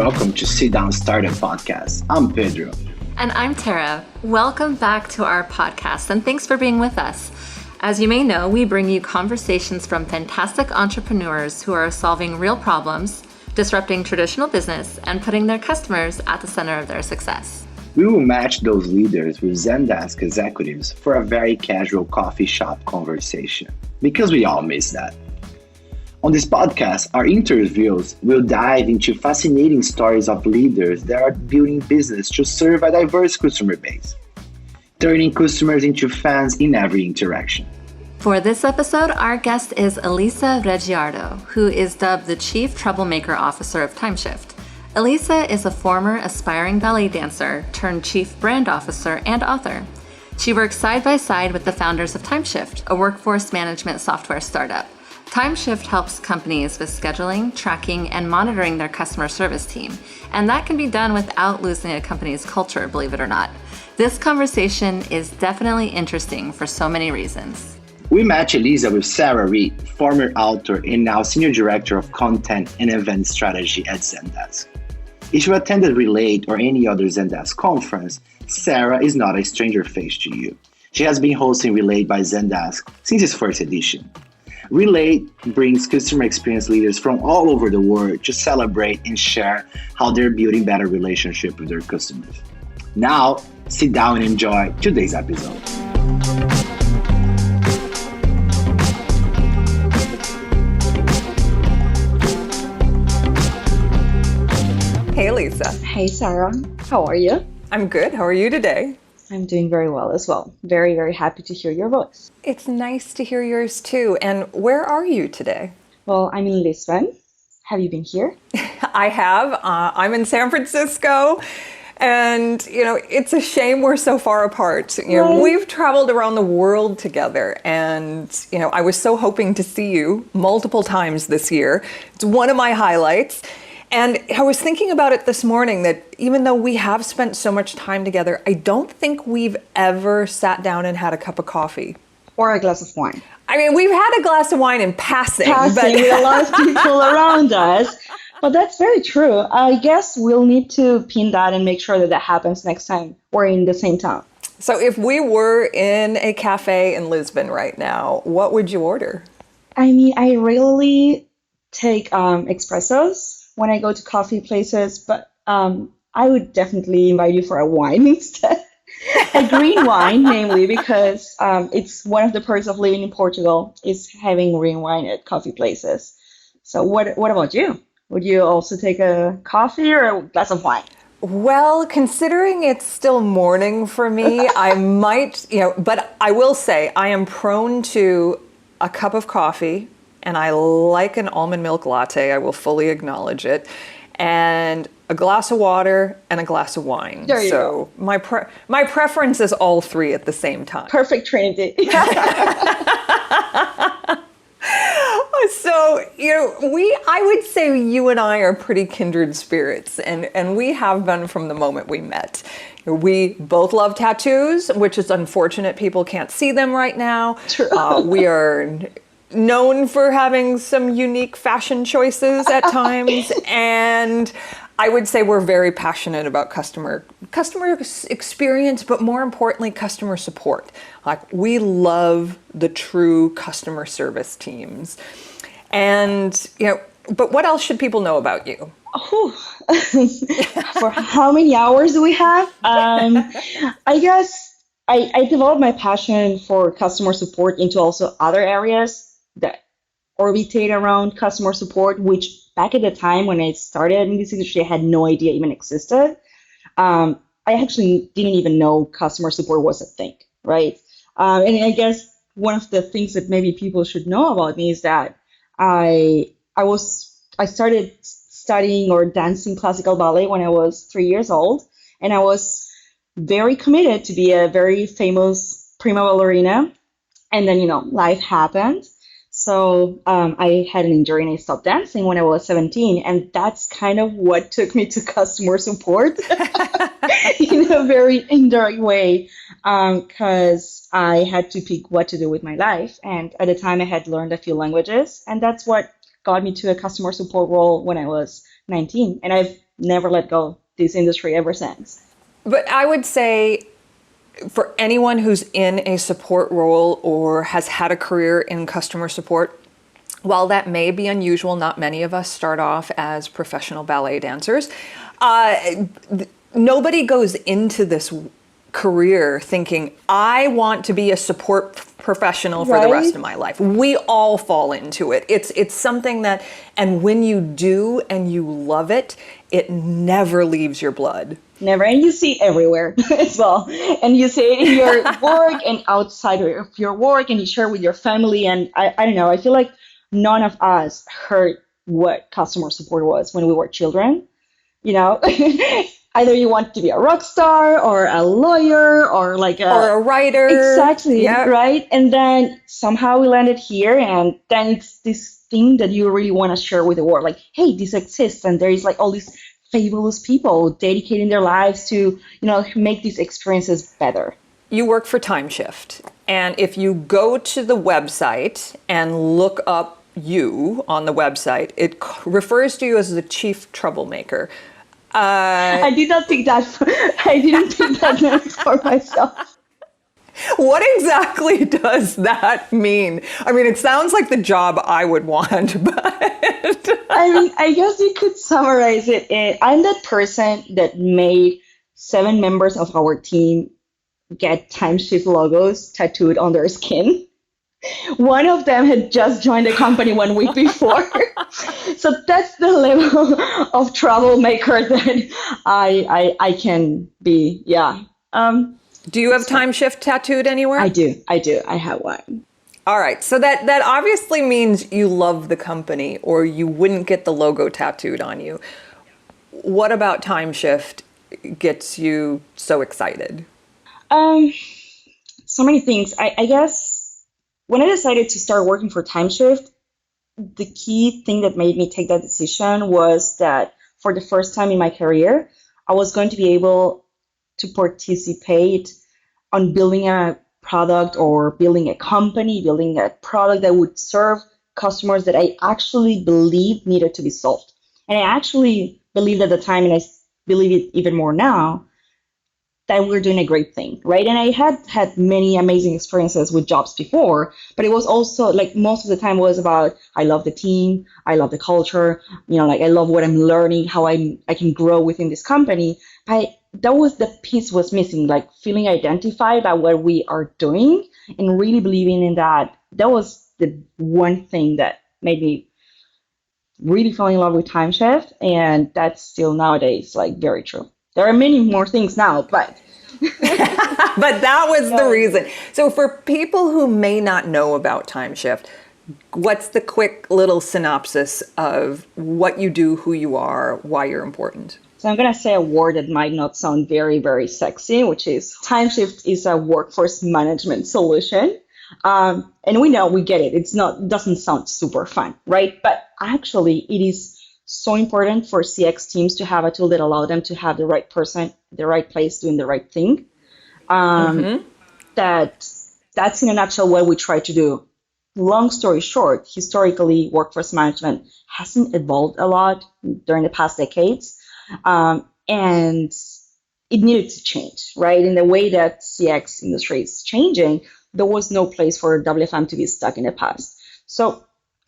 welcome to Sit Down Startup Podcast. I'm Pedro. And I'm Tara. Welcome back to our podcast, and thanks for being with us. As you may know, we bring you conversations from fantastic entrepreneurs who are solving real problems, disrupting traditional business, and putting their customers at the center of their success. We will match those leaders with Zendesk executives for a very casual coffee shop conversation, because we all miss that. On this podcast, our interviews will dive into fascinating stories of leaders that are building business to serve a diverse customer base, turning customers into fans in every interaction. For this episode, our guest is Elisa Reggiardo, who is dubbed the Chief Troublemaker Officer of Tymeshift. Elisa is a former aspiring ballet dancer turned Chief Brand Officer and author. She works side by side with the founders of Tymeshift, a workforce management software startup. Tymeshift helps companies with scheduling, tracking, and monitoring their customer service team, and that can be done without losing a company's culture, believe it or not. This conversation is definitely interesting for so many reasons. We match Elisa with Sarah Reed, former author and now Senior Director of Content and Event Strategy at Zendesk. If you attended Relate or any other Zendesk conference, Sarah is not a stranger face to you. She has been hosting Relate by Zendesk since its first edition. Relate brings customer experience leaders from all over the world to celebrate and share how they're building better relationships with their customers. Now, sit down and enjoy today's episode. Hey, Lisa. Hey, Sarah. How are you? I'm good. How are you today? I'm doing very well as well. Very, very happy to hear your voice. It's nice to hear yours too. And where are you today? Well, I'm in Lisbon. Have you been here? I have. I'm in San Francisco. And, it's a shame we're so far apart. We've traveled around the world together. And, I was so hoping to see you multiple times this year. It's one of my highlights. And I was thinking about it this morning that even though we have spent so much time together, I don't think we've ever sat down and had a cup of coffee. Or a glass of wine. I mean, we've had a glass of wine in passing. With a lot of people around us. But that's very true. I guess we'll need to pin that and make sure that happens next time we're in the same town. So if we were in a cafe in Lisbon right now, what would you order? I mean, I rarely take espressos when I go to coffee places, but I would definitely invite you for a wine instead. A green wine, namely, because it's one of the perks of living in Portugal is having green wine at coffee places. So what about you? Would you also take a coffee or a glass of wine? Well, considering it's still morning for me, I might, but I will say I am prone to a cup of coffee. And I like an almond milk latte, I will fully acknowledge it, and a glass of water and a glass of wine. There you go. My preference is all three at the same time. Perfect trinity. So, I would say you and I are pretty kindred spirits, and we have been from the moment we met. We both love tattoos, which is unfortunate people can't see them right now. True. We are known for having some unique fashion choices at times, and I would say we're very passionate about customer experience, but more importantly, customer support. Like, we love the true customer service teams. And, but what else should people know about you? For how many hours do we have? I guess I developed my passion for customer support into also other areas that orbitate around customer support, which back at the time when I started in this industry, I had no idea even existed. I actually didn't even know customer support was a thing, right? And I guess one of the things that maybe people should know about me is that I started studying or dancing classical ballet when I was 3 years old, and I was very committed to be a very famous prima ballerina. And then, life happened. So I had an injury and I stopped dancing when I was 17. And that's kind of what took me to customer support in a very indirect way, because I had to pick what to do with my life. And at the time I had learned a few languages. And that's what got me to a customer support role when I was 19. And I've never let go this industry ever since. But I would say for anyone who's in a support role or has had a career in customer support, while that may be unusual, not many of us start off as professional ballet dancers. Nobody goes into this career thinking, I want to be a support professional for the rest of my life. We all fall into it. It's something that, and when you do and you love it, it never leaves your blood. Never. And you see it everywhere as well. And you see it in your work and outside of your work, and you share with your family. And I don't know, I feel like none of us heard what customer support was when we were children. You know, either you want to be a rock star or a lawyer or or a writer. Exactly, right? And then somehow we landed here, and then it's this thing that you really want to share with the world. Like, hey, this exists, and there is all these fabulous people dedicating their lives to, make these experiences better. You work for Tymeshift, and if you go to the website and look up you on the website, it refers to you as the chief troublemaker. I did not think that. I didn't think that name for myself. What exactly does that mean? I mean, it sounds like the job I would want, but I guess you could summarize it in, I'm that person that made 7 members of our team get Tymeshift logos tattooed on their skin. One of them had just joined the company 1 week before. So that's the level of troublemaker that I can be. Yeah. Do you have Tymeshift tattooed anywhere? I do. I have one. All right. So that obviously means you love the company, or you wouldn't get the logo tattooed on you. What about Tymeshift gets you so excited? So many things. I guess when I decided to start working for Tymeshift, the key thing that made me take that decision was that for the first time in my career, I was going to be able to participate on building a product or building a company, building a product that would serve customers that I actually believed needed to be solved. And I actually believed at the time, and I believe it even more now, that we're doing a great thing, right? And I had many amazing experiences with jobs before, but it was also most of the time was about, I love the team, I love the culture, I love what I'm learning, how I can grow within this company. But that was the piece was missing, feeling identified by what we are doing and really believing in that. That was the one thing that made me really fall in love with Tymeshift, and that's still nowadays very true. There are many more things now, but but that was the reason. So for people who may not know about Tymeshift, what's the quick little synopsis of what you do, who you are, why you're important? So I'm going to say a word that might not sound very, very sexy, which is Tymeshift is a workforce management solution. And we get it. It doesn't sound super fun, right? But actually it is so important for CX teams to have a tool that allows them to have the right person, the right place, doing the right thing. That's in a nutshell what we try to do. Long story short, historically, workforce management hasn't evolved a lot during the past decades. And it needed to change, right? In the way that CX industry is changing, there was no place for WFM to be stuck in the past. So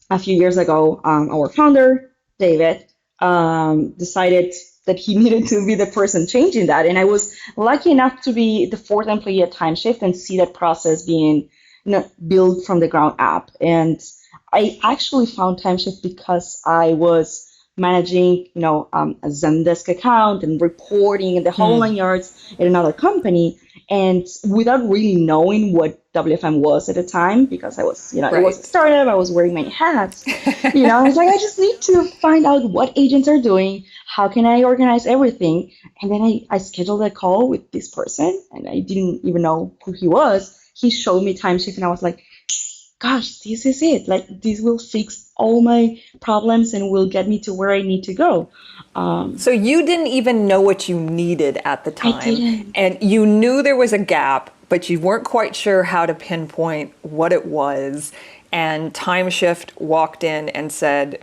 a few years ago, our founder, David, decided that he needed to be the person changing that. And I was lucky enough to be the 4th employee at Tymeshift and see that process being built from the ground up. And I actually found Tymeshift because I was managing, a Zendesk account and reporting and the whole 9 yards at another company. And without really knowing what WFM was at the time, because I was, it was a startup, I was wearing many hats, I was like, I just need to find out what agents are doing. How can I organize everything? And then I scheduled a call with this person, and I didn't even know who he was. He showed me Tymeshift, and I was like, gosh, this is it. This will fix all my problems and will get me to where I need to go. So you didn't even know what you needed at the time. I didn't. And you knew there was a gap, but you weren't quite sure how to pinpoint what it was. And Tymeshift walked in and said,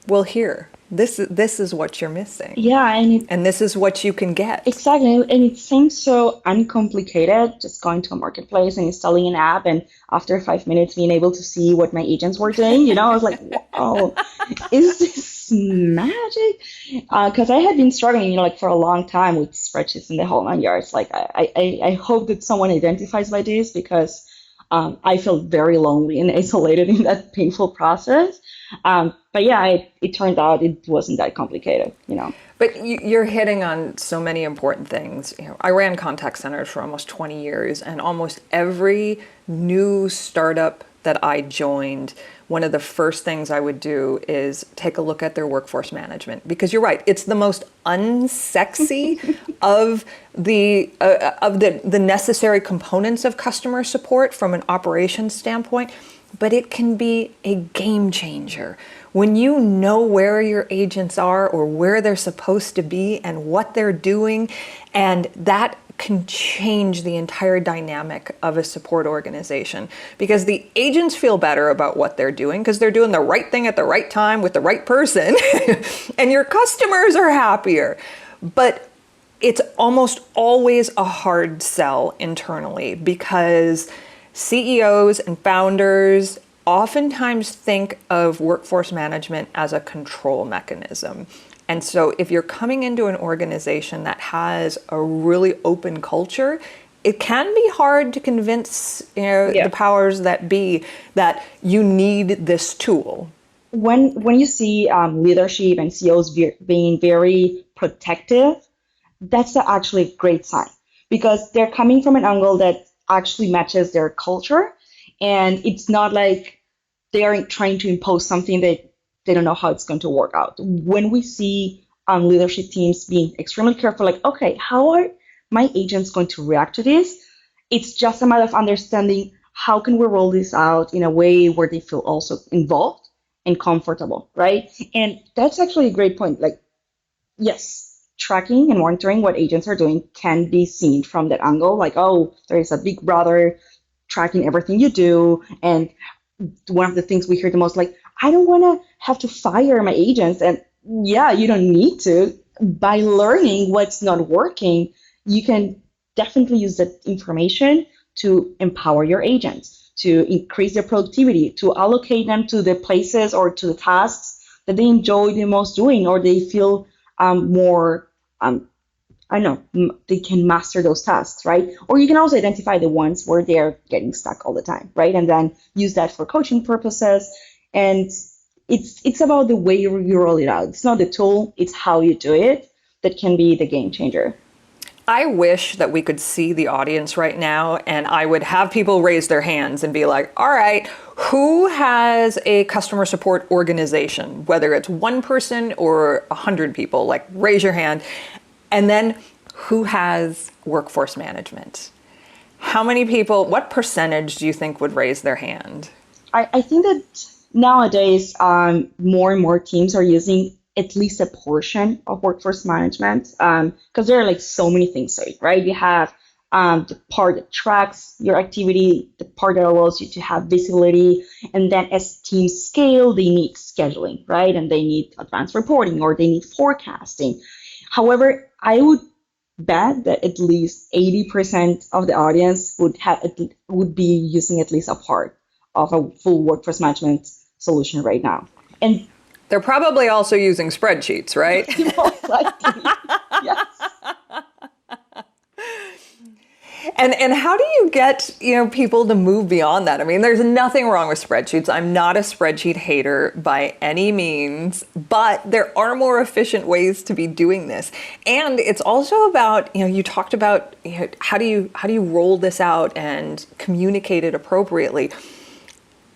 well, here, this is what you're missing. Yeah, And this is what you can get. exactly. And it seems so uncomplicated, just going to a marketplace and installing an app, and after 5 minutes being able to see what my agents were doing. I was like, wow, is this magic? Because I had been struggling, like for a long time with spreadsheets in the whole 9 yards. Like I hope that someone identifies by this, because I felt very lonely and isolated in that painful process. But yeah, it turned out it wasn't that complicated. But you're hitting on so many important things. I ran contact centers for almost 20 years, and almost every new startup that I joined, one of the first things I would do is take a look at their workforce management, because you're right, it's the most unsexy of the necessary components of customer support from an operations standpoint, but it can be a game changer. When you know where your agents are or where they're supposed to be and what they're doing, and that can change the entire dynamic of a support organization, because the agents feel better about what they're doing because they're doing the right thing at the right time with the right person, and your customers are happier. But it's almost always a hard sell internally, because CEOs and founders oftentimes think of workforce management as a control mechanism. And so if you're coming into an organization that has a really open culture, it can be hard to convince the powers that be that you need this tool. When you see leadership and CEOs being very protective, that's actually a great sign, because they're coming from an angle that actually matches their culture, and it's not like they are trying to impose something that they don't know how it's going to work out. When we see leadership teams being extremely careful, like, okay, how are my agents going to react to this? It's just a matter of understanding how can we roll this out in a way where they feel also involved and comfortable, right? And that's actually a great point. Like, yes, tracking and monitoring what agents are doing can be seen from that angle, like, oh, there is a big brother tracking everything you do. And one of the things we hear the most, like, I don't want to have to fire my agents. And yeah, you don't need to. By learning what's not working, you can definitely use that information to empower your agents, to increase their productivity, to allocate them to the places or to the tasks that they enjoy the most doing, or they feel more, I don't know, they can master those tasks, right? Or you can also identify the ones where they're getting stuck all the time, right? And then use that for coaching purposes. And it's about the way you roll it out. It's not the tool, it's how you do it that can be the game changer. I wish that we could see the audience right now, and I would have people raise their hands and be like, all right, who has a customer support organization, whether it's one person or 100 people, like raise your hand. And then who has workforce management? How many people, what percentage do you think would raise their hand? I think that nowadays more and more teams are using at least a portion of workforce management, because there are like so many things to it, right? You have the part that tracks your activity, the part that allows you to have visibility, and then as teams scale, they need scheduling, right? And they need advanced reporting, or they need forecasting. However, I would bet that at least 80% of the audience would be using at least a part of a full workforce management solution right now. And they're probably also using spreadsheets, right? most likely, yes. And how do you get people to move beyond that? I mean, there's nothing wrong with spreadsheets. I'm not a spreadsheet hater by any means, but there are more efficient ways to be doing this. And it's also about, you talked about how do you roll this out and communicate it appropriately.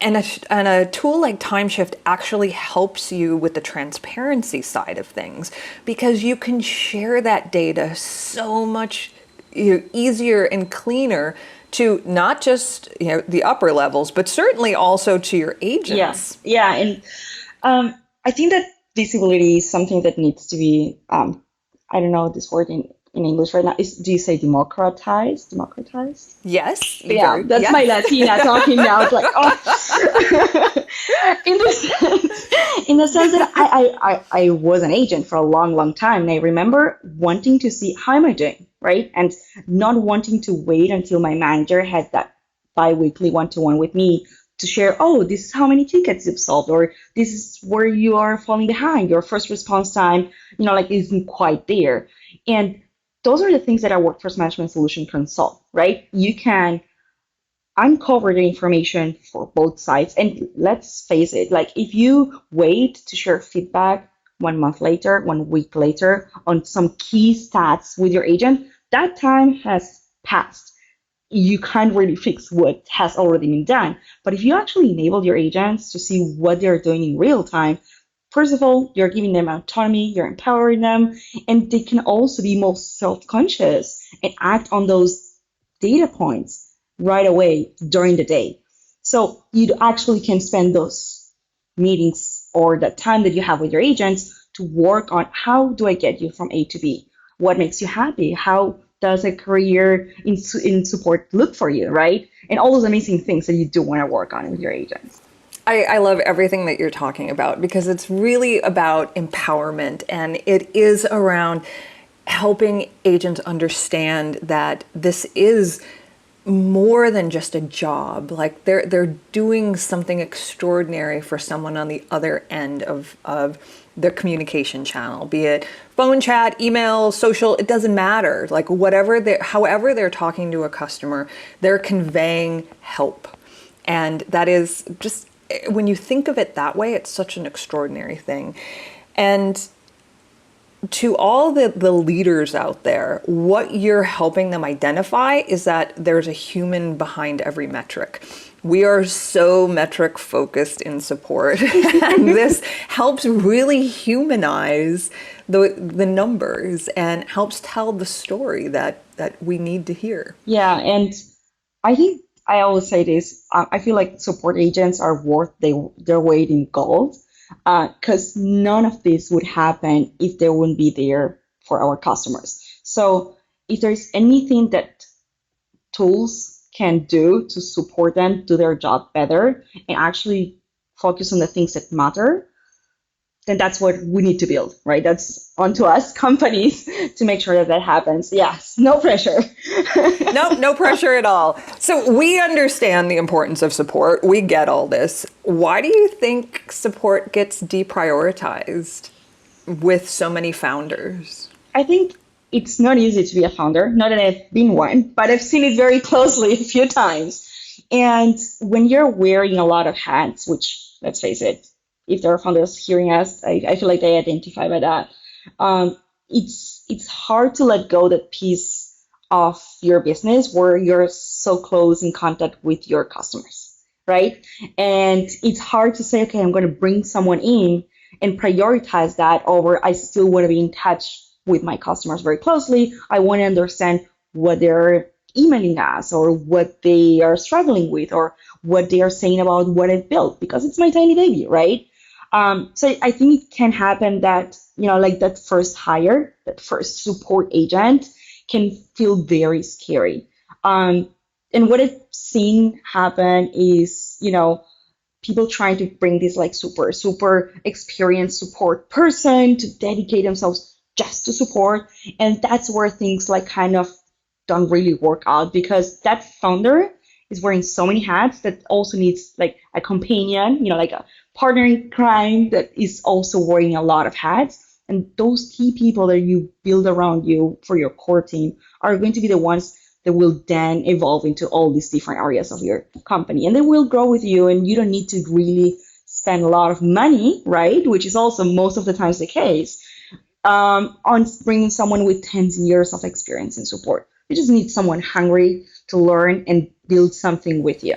And a tool like Tymeshift actually helps you with the transparency side of things, because you can share that data so much easier and cleaner to not just the upper levels, but certainly also to your agents. Yeah. And I think that visibility is something that needs to be, I don't know this word in in English right now. Do you say democratized? Democratized? Yes. Yeah, that's my Latina talking now. It's like, oh, in the sense that I was an agent for a long, long time. And I remember wanting to see how am I doing, right? And not wanting to wait until my manager had that bi-weekly one-to-one with me to share, oh, this is how many tickets you've solved, or this is where you are falling behind. Your first response time, like isn't quite there. And those are the things that a workforce management solution can solve, right? You can uncover the information for both sides. And let's face it, like if you wait to share feedback 1 month later, 1 week later on some key stats with your agent, that time has passed. You can't really fix what has already been done. But if you actually enable your agents to see what they're doing in real time, first of all, you're giving them autonomy, you're empowering them, and they can also be more self-conscious and act on those data points right away during the day. So you actually can spend those meetings or the time that you have with your agents to work on how do I get you from A to B? What makes you happy? How does a career in support look for you, right? And all those amazing things that you do want to work on with your agents. I love everything that you're talking about because it's really about empowerment, and it is around helping agents understand that this is more than just a job. Like they're doing something extraordinary for someone on the other end of their communication channel, be it phone chat, email, social, it doesn't matter. Like however they're talking to a customer, they're conveying help. And that is just, when you think of it that way, it's such an extraordinary thing. And to all the leaders out there, what you're helping them identify is that there's a human behind every metric. We are so metric focused in support, and this helps really humanize the numbers and helps tell the story that we need to hear. Yeah, and I think I always say this. I feel like support agents are worth their weight in gold, because none of this would happen if they wouldn't be there for our customers. So if there's anything that tools can do to support them do their job better and actually focus on the things that matter, then that's what we need to build, right? That's onto us companies to make sure that happens. Yes, no pressure. No pressure at all. So we understand the importance of support. We get all this. Why do you think support gets deprioritized with so many founders? I think it's not easy to be a founder. Not that I've been one, but I've seen it very closely a few times. And when you're wearing a lot of hats, which, let's face it, if there are founders hearing us, I feel like they identify by that. It's hard to let go that piece of your business where you're so close in contact with your customers, right? And it's hard to say, okay, I'm going to bring someone in and prioritize that over I still want to be in touch with my customers very closely. I want to understand what they're emailing us or what they are struggling with or what they are saying about what I've built because it's my tiny baby, right? So I think it can happen that, like that first hire, that first support agent can feel very scary. And what I've seen happen is, people trying to bring this like super experienced support person to dedicate themselves just to support. And that's where things like kind of don't really work out because that founder is wearing so many hats that also needs like a companion, like a partner in crime that is also wearing a lot of hats. And those key people that you build around you for your core team are going to be the ones that will then evolve into all these different areas of your company. And they will grow with you and you don't need to really spend a lot of money, right? Which is also most of the times the case, on bringing someone with 10 years of experience in support. You just need someone hungry to learn and build something with you.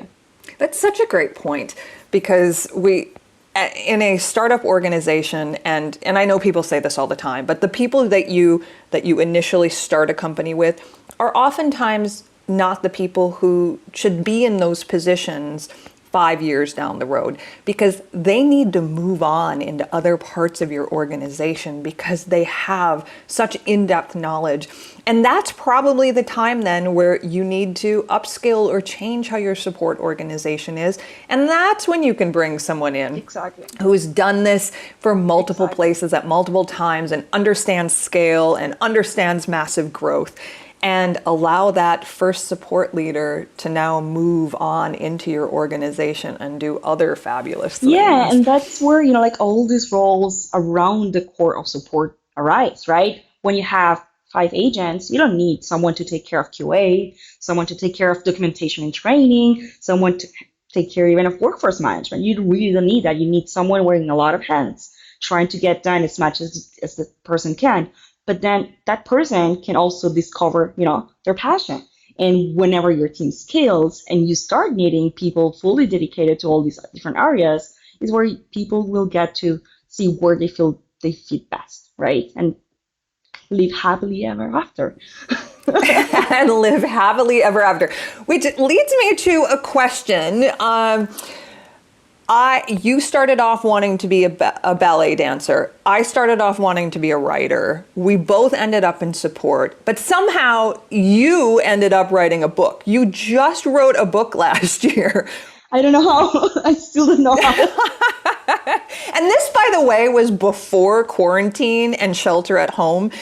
That's such a great point because in a startup organization, and I know people say this all the time, but the people that you initially start a company with are oftentimes not the people who should be in those positions 5 years down the road, because they need to move on into other parts of your organization because they have such in-depth knowledge. And that's probably the time then where you need to upskill or change how your support organization is. And that's when you can bring someone in who's done this for multiple places at multiple times and understands scale and understands massive growth, and allow that first support leader to now move on into your organization and do other fabulous things. Yeah, and that's where, like all these roles around the core of support arise, right? When you have 5 agents, you don't need someone to take care of QA, someone to take care of documentation and training, someone to take care even of workforce management. You really don't need that. You need someone wearing a lot of hats, trying to get done as much as the person can. But then that person can also discover, their passion. And whenever your team scales and you start needing people fully dedicated to all these different areas, is where people will get to see where they feel they fit best, right? And live happily ever after. And live happily ever after. Which leads me to a question. You started off wanting to be a ballet dancer. I started off wanting to be a writer. We both ended up in support, but somehow you ended up writing a book. You just wrote a book last year. I don't know how. I still don't know how. And this, by the way, was before quarantine and shelter at home.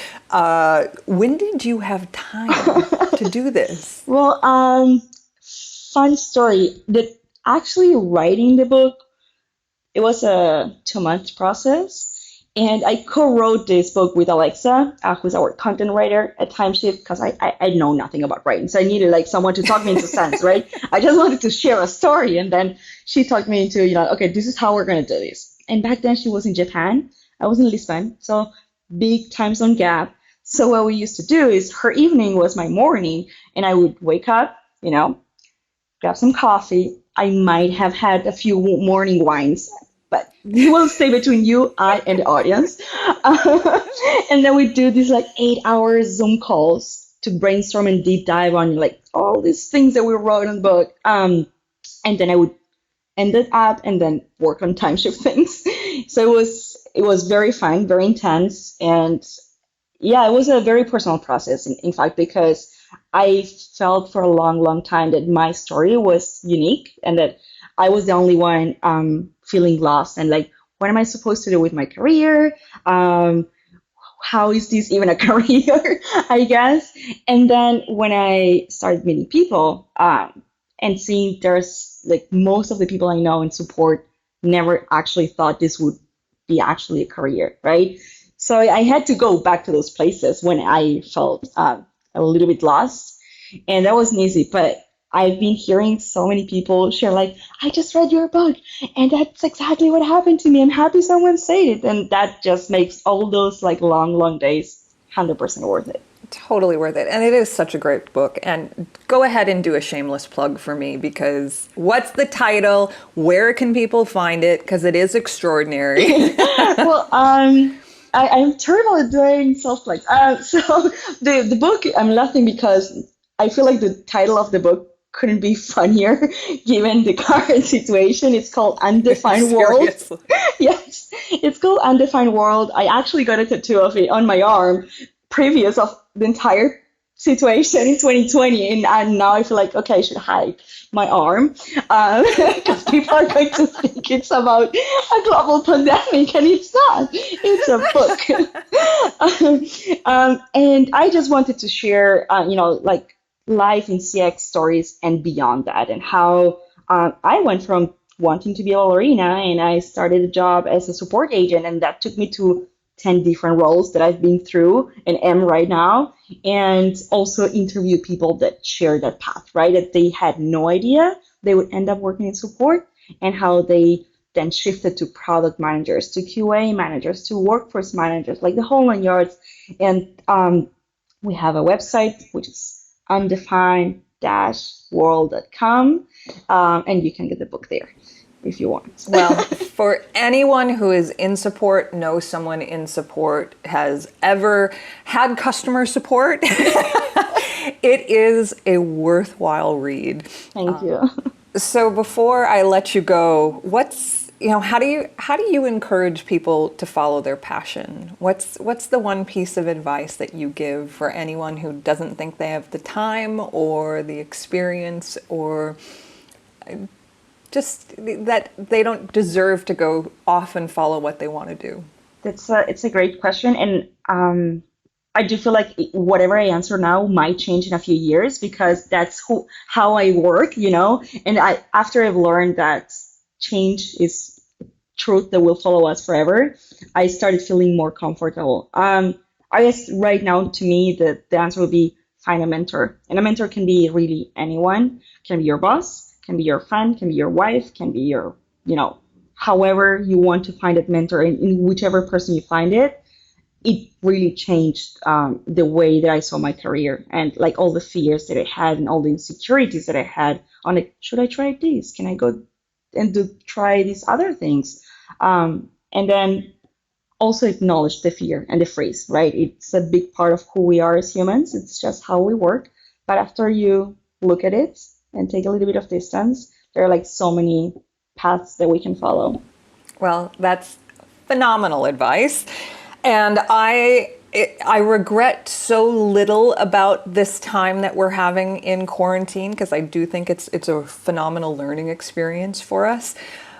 When did you have time to do this? Well, fun story. Actually writing the book, it was a 2-month process. And I co-wrote this book with Alexa, who's our content writer at Tymeshift, because I know nothing about writing. So I needed someone to talk me into sense, right? I just wanted to share a story. And then she talked me into, okay, this is how we're going to do this. And back then she was in Japan. I was in Lisbon. So big time zone gap. So what we used to do is her evening was my morning. And I would wake up, grab some coffee. I might have had a few morning wines, but we will stay between you, I, and the audience. And then we do these 8-hour Zoom calls to brainstorm and deep dive on all these things that we wrote in the book. And then I would end it up and then work on Tymeshift things. So it was very fun, very intense, and yeah, it was a very personal process. In fact, because I felt for a long, long time that my story was unique and that I was the only one feeling lost and what am I supposed to do with my career? How is this even a career, I guess? And then when I started meeting people and seeing there's most of the people I know in support never actually thought this would be actually a career, right? So I had to go back to those places when I felt a little bit lost, and that wasn't easy. But I've been hearing so many people share I just read your book and that's exactly what happened to me. I'm happy someone said it, and that just makes all those long days 100% worth it. Totally worth it. And it is such a great book. And go ahead and do a shameless plug for me, because what's the title? Where can people find it? Because it is extraordinary. Well, I'm terrible at doing self-plugs. So the book, I'm laughing because I feel like the title of the book couldn't be funnier given the current situation. It's called Undefined World. Yes, it's called Undefined World. I actually got a tattoo of it on my arm previous of the entire situation in 2020, and now I feel okay, I should hide my arm because people are going to think it's about a global pandemic, and it's not. It's a book. And I just wanted to share, life in CX stories and beyond that, and how I went from wanting to be a ballerina and I started a job as a support agent, and that took me to 10 different roles that I've been through and am right now, and also interview people that share that path, right? That they had no idea they would end up working in support, and how they then shifted to product managers, to QA managers, to workforce managers, the whole 9 yards. And we have a website, which is undefined-world.com, and you can get the book there if you want. Well, for anyone who is in support, knows someone in support, has ever had customer support, it is a worthwhile read. Thank you. So before I let you go, how do you encourage people to follow their passion? What's the one piece of advice that you give for anyone who doesn't think they have the time or the experience or just that they don't deserve to go off and follow what they want to do? It's a great question, and I do feel like whatever I answer now might change in a few years because that's how I work, And after I've learned that change is truth that will follow us forever, I started feeling more comfortable. I guess right now, to me, the answer would be find a mentor, and a mentor can be really anyone. Can be your boss, can be your friend, can be your wife, can be your, however you want to find that mentor, and in whichever person you find it really changed the way that I saw my career and like all the fears that I had and all the insecurities that I had on like, should I try this? Can I go and try these other things? And then also acknowledge the fear and the freeze, right? It's a big part of who we are as humans. It's just how we work. But after you look at it and take a little bit of distance, there are like so many paths that we can follow. Well, that's phenomenal advice. And I regret so little about this time that we're having in quarantine because I do think it's a phenomenal learning experience for us.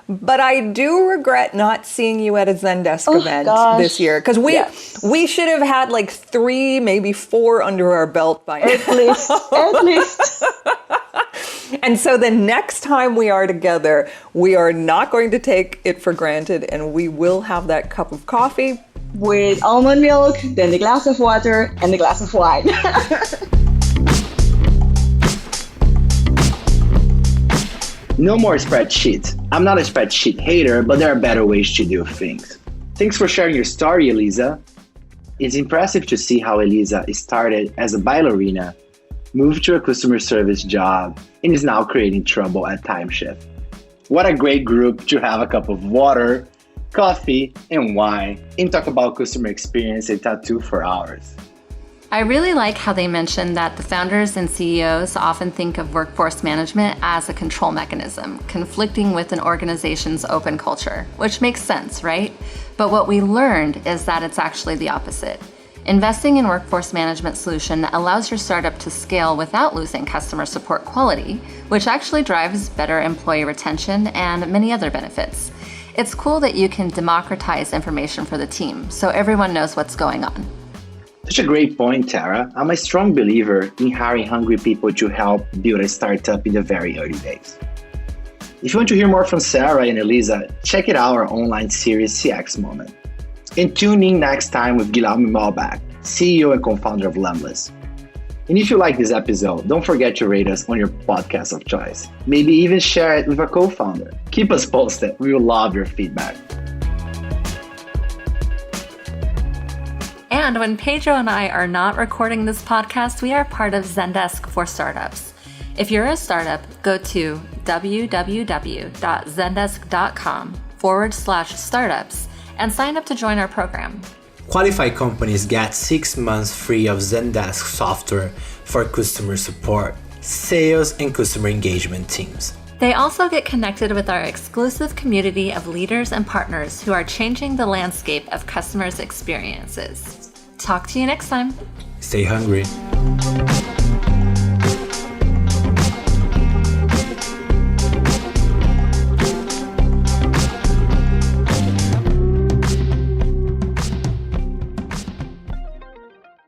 But I do regret not seeing you at a Zendesk event this year because we should have had like 3, maybe 4 under our belt by now. At least. And so the next time we are together, we are not going to take it for granted and we will have that cup of coffee with almond milk, then the glass of water, and the glass of wine. No more spreadsheets. I'm not a spreadsheet hater, but there are better ways to do things. Thanks for sharing your story, Elisa. It's impressive to see how Elisa started as a ballerina, moved to a customer service job, and is now creating trouble at Tymeshift. What a great group to have a cup of water, coffee, and wine, and talk about customer experience and tattoo for hours. I really like how they mentioned that the founders and CEOs often think of workforce management as a control mechanism, conflicting with an organization's open culture, which makes sense, right? But what we learned is that it's actually the opposite. Investing in workforce management solution allows your startup to scale without losing customer support quality, which actually drives better employee retention and many other benefits. It's cool that you can democratize information for the team so everyone knows what's going on. Such a great point, Tara. I'm a strong believer in hiring hungry people to help build a startup in the very early days. If you want to hear more from Sarah and Elisa, check it out our online series CX Moment. And tune in next time with Guilherme Malbach, CEO and co-founder of Lemless. And if you like this episode, don't forget to rate us on your podcast of choice. Maybe even share it with a co-founder. Keep us posted. We will love your feedback. And when Pedro and I are not recording this podcast, we are part of Zendesk for Startups. If you're a startup, go to www.zendesk.com/startups and sign up to join our program. Qualified companies get 6 months free of Zendesk software for customer support, sales, and customer engagement teams. They also get connected with our exclusive community of leaders and partners who are changing the landscape of customers' experiences. Talk to you next time. Stay hungry.